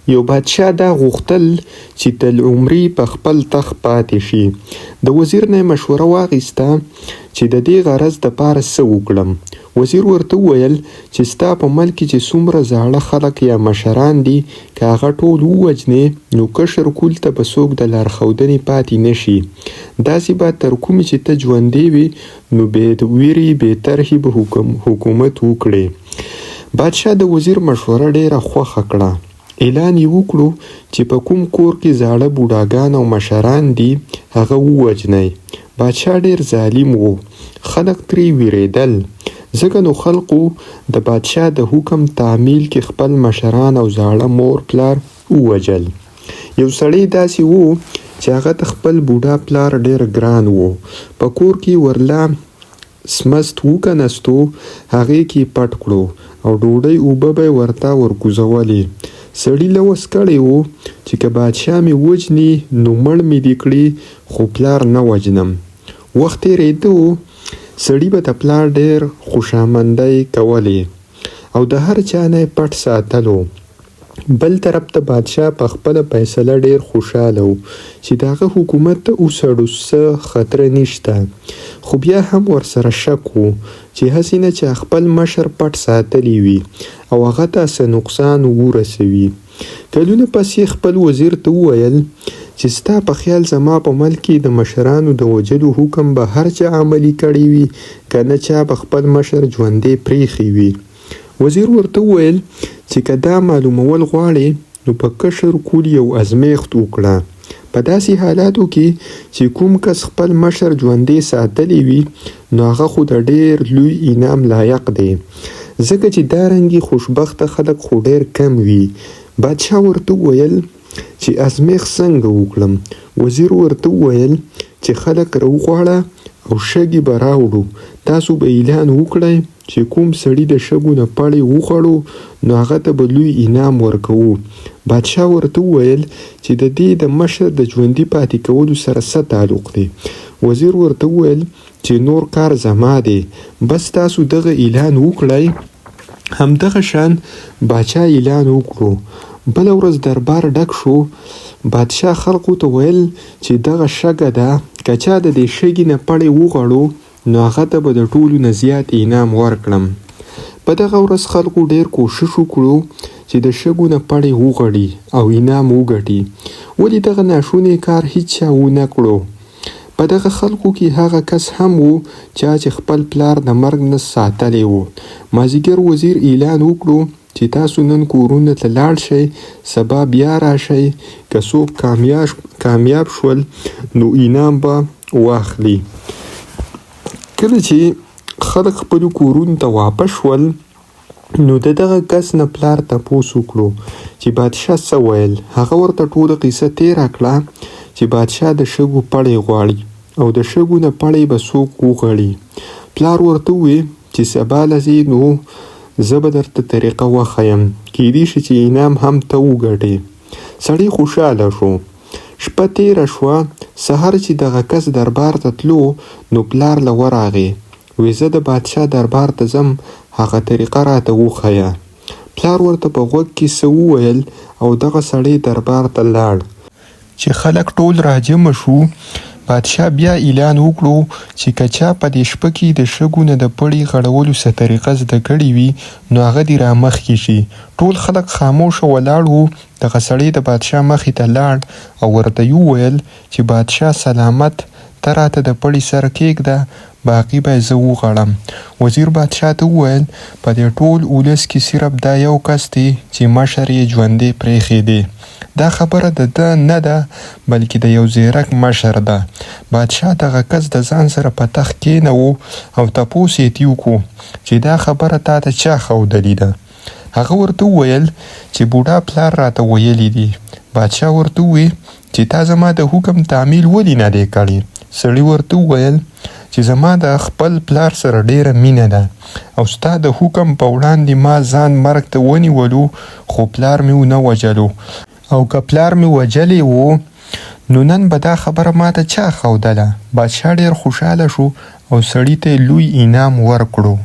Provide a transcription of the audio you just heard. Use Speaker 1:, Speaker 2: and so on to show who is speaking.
Speaker 1: یو بادشاه دا غوښتل چې تل عمري په خپل تخت پاتې شي. د وزیر نه مشوره واخیسته چې د دې غرض دپاره څه وکړم. وزیر ورته وویل چې ستا په ملک کې چې څومره زاړه خلک یا مشران دي که هغه ټول ووژنې نو کشر کول ته به څوک د لارښودنې پاتې نه شي. داسې به تر کومې چې ته ژوندی وي نو بې ویرې بې طرحې به حکومت وکړې. بادشاه د وزیر مشوره ډیره خوښه کړه. اعلان یې وکړو چې په کوم کور کې زاړه بوډاګان او مشران دي هغه ووژنئ. بادشاه ډیر ظالم و. خلک ترې ویرېدل ځکه نو خلقو د بادشاه د حکم تعمیل کې خپل مشران او زاړه مور پلار ووژل. یو سړی داسې و چې هغه ته خپل بوډا پلار ډیر ګران و. په کور کې ورلا سمست وکنستو هغې کې پټ کړو او ډوډۍ اوبه به ورته ورکوزولې. سړي لوس کړی و چې که بادشاه مې وژني نو مړ مې دې کړي خو پلار نه وژنم. وخت تېرېده و. سړي به د پلار ډېر خوشامندۍ کولې او د هر چا نه یې پټ ساتلو. بل طرف ته بادشاه په خپله فیصله ډېر خوشحاله و چې د هغه حکومت ته وسړو څه خطره نشته. خو بیا هم ورسره شک و چې هسې نه چې خپل مشر پټ ساتلی وي او هغه ته څه نقصان ورسوي. کلونه پس یې خپل وزیر ته وویل چې ستا په خیال زما په ملک کې د مشرانو د وژلو حکم به هر چا عملي کړی وي که نه چا به خپل مشر ژوندی پریښی وي. وزیر ورته وویل چې که دا معلومول غواړې نو په کشر کول یو ازمیښت وکړه. په داسې حالاتو کې چې کوم کس خپل مشر ژوندی ساتلی وي نو هغه خو د ډیر لوی انعام لایق دی ځکه چې دا رنګي خوشبخته خلک خو ډیر کم وي. بادشاه ورته وویل چې ازمیښت څنګه وکړم. وزیر ورته وویل چې خلک راوغواړه او شګې به راوړو. تاسو به اعلان وکړئ چې کوم سړي د شګو نه پړې وخوړو نو هغه ته به لوی انعام ورکوو. بادشاه ورته وویل چې د دې د مشر د ژوندي پاتې کولو سره څه تعلق دی. وزیر ورته وویل چې نور کار زما دی بس تاسو دغه اعلان وکړئ. همدغه شان باچا اعلان وکړو. بله ورځ دربار ډک شو. بادشاه خلقو ته ویل چې دغه شګه ده که چا د دې شګې نه پړې وغړو نو هغه ته به د ټولو نه زیات انعام ورکړم. په دغه ورځ خلقو ډیر کوشش وکړو چې د شګو نه پړې وغړي او انعام وګټي. ولې دغه ناشونی کار هیچ چا ونه کړو. په دغه خلقو کې هغه کس هم و چې خپل پلار د مرګ نه ساتلی و. مازدیګر وزیر اعلان وکړو چې تاسو نن کورونو ته لاړ شئ سبا بیا راشئ که څوک کامیاب شول نو انعام به واخلي. کله چې خلک خپلو کورونو ته واپس شول نو د دغه کس نه پلار تپوس وکړو چې بادشاه څه ویل. هغه ورته ټوله قصه تېره کړه چې بادشاه د شګو پړې غواړي او د شګو نه پړې به څوک وغړي. پلار ورته وویل چې سبا لځې نو زه به درته طریقه وښیم کیدای شي چې انعام هم ته وګټې. سړی خوشحاله شو. شپه تېره شوه. سهار چې دغه کس دربار ته تلو نو پلار له ورغې وی زه د بادشاه دربار ته ځم هغه طریقه راته وښیه. پلار ورته په غوږ کې څه وویل او دغه سړی دربار ته لاړ. چې خلک ټول راجمع شو بادشاه بیا اعلان وکړو چې که چا په دې شپه کې د شګو نه د پړې غړولو څه طریقه زده کړې وي نو هغه دې رامخکې شي. ټول خلک خاموشه ولاړ وو. دغه سړی د بادشاه مخې ته لاړ او ورته یې وویل چې بادشاه سلامت ته راته د پړې سر کېږده باقي به زه وغړم. وزیر بادشاه ته وویل په دې ټول ولس کې صرف دا یو کس دی چې مشر یې ژوندی پریښی دی. دا خبره د ده نه ده بلکې د یو زیرک مشر ده. بادشاه دغه کس د ځان سره په تخت کېنوو او تپوس یې ترې وکړو چې دا خبره تا ته چا ښودلې ده. هغه ورته وویل چې بوډا پلار راته ویلي دي. بادشاه ورته وویل چې تا زما د حکم تعمیل ولې نه دی کړی. سړي ورته وویل چې زما د خپل پلار سره ډیره مینه ده او ستا د حکم په وړاندې ما ځان مرګ ته ونیولو خو پلار مې ونه وژلو او که پلار مې وژلی و نو نن به دا خبره ماته چا ښودله. بادشاه ډیر خوشحاله شو او سړي ته لوی انعام ورکړو.